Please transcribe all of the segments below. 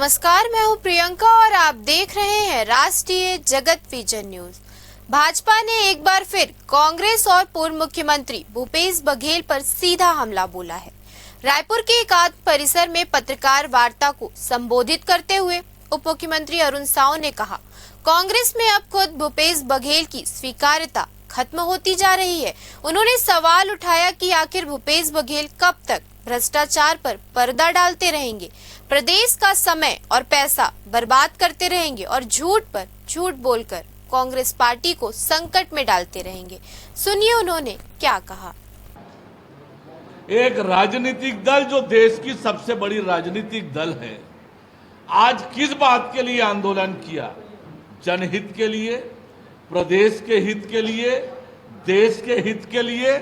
नमस्कार, मैं हूं प्रियंका और आप देख रहे हैं राष्ट्रीय जगत विजन न्यूज। भाजपा ने एक बार फिर कांग्रेस और पूर्व मुख्यमंत्री भूपेश बघेल पर सीधा हमला बोला है। रायपुर के एकात्म परिसर में पत्रकार वार्ता को संबोधित करते हुए उप मुख्यमंत्री अरुण साव ने कहा, कांग्रेस में अब खुद भूपेश बघेल की स्वीकार्यता खत्म होती जा रही है। उन्होंने सवाल उठाया कि आखिर भूपेश बघेल कब तक भ्रष्टाचार पर पर्दा डालते रहेंगे, प्रदेश का समय और पैसा बर्बाद करते रहेंगे और झूठ पर झूठ बोलकर कांग्रेस पार्टी को संकट में डालते रहेंगे। सुनिए उन्होंने क्या कहा। एक राजनीतिक दल जो देश की सबसे बड़ी राजनीतिक दल है, आज किस बात के लिए आंदोलन किया? जनहित के लिए, प्रदेश के हित के लिए, देश के हित के लिए,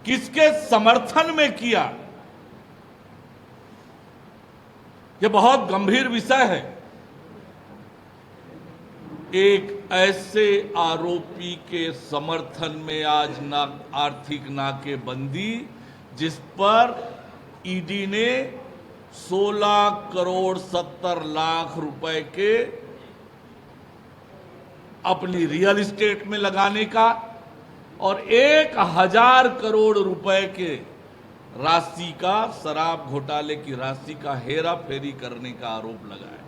किसके समर्थन में किया? यह बहुत गंभीर विषय है। एक ऐसे आरोपी के समर्थन में आज आर्थिक नाकेबंदी, जिस पर ईडी ने 16 करोड़ 70 लाख रुपए के अपनी रियल एस्टेट में लगाने का और 1000 करोड़ रुपए के राशि का, शराब घोटाले की राशि का हेरा फेरी करने का आरोप लगाया।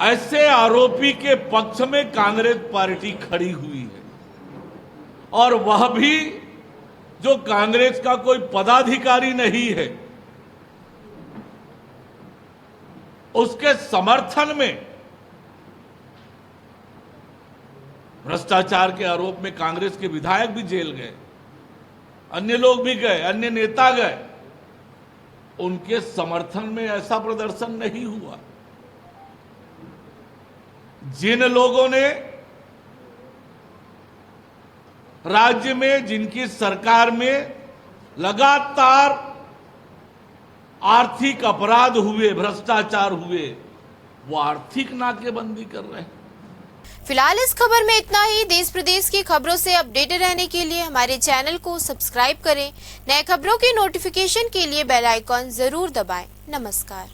ऐसे आरोपी के पक्ष में कांग्रेस पार्टी खड़ी हुई है और वह भी जो कांग्रेस का कोई पदाधिकारी नहीं है, उसके समर्थन में भ्रष्टाचार के आरोप में कांग्रेस के विधायक भी जेल गए, अन्य लोग भी गए, अन्य नेता गए। उनके समर्थन में ऐसा प्रदर्शन नहीं हुआ। जिन लोगों ने राज्य में, जिनकी सरकार में लगातार आर्थिक अपराध हुए, भ्रष्टाचार हुए, वो आर्थिक नाकेबंदी कर रहे हैं। फिलहाल इस खबर में इतना ही। देश प्रदेश की खबरों से अपडेटेड रहने के लिए हमारे चैनल को सब्सक्राइब करें। नए खबरों की नोटिफिकेशन के लिए बेल आइकॉन जरूर दबाएं। नमस्कार।